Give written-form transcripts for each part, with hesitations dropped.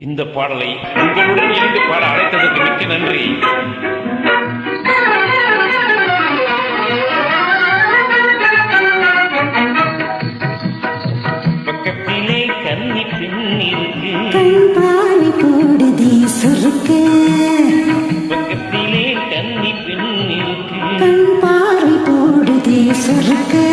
இந்த பாடலை உங்களுடன் இணைந்து பாட அழைத்ததற்கு மிக்க நன்றி. பக்கத்திலே கன்னி பெண் இருக்கு, கண்பாரி போடுதே சுருக்கு. பக்கத்திலே கன்னி பெண் இருக்கு, கண்பாரி போடுதே சுருக்கு.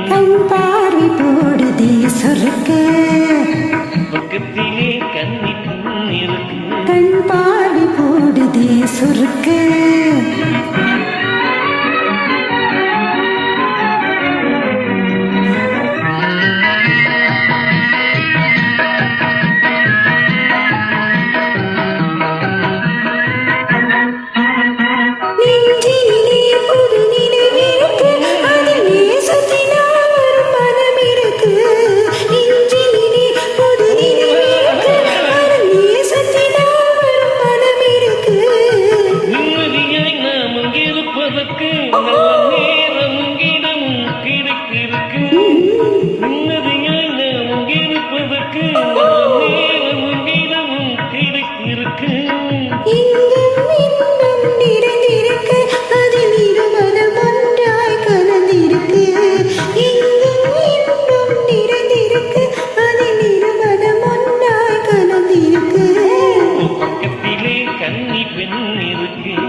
கண்பாரி போடுதே சுருக்கு, பக்கத்திலே கன்னி பெண் இருக்கு, கண்பாரி போடுதே சுருக்கு.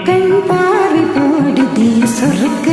கண்பாரி போடுதே சுருக்கு.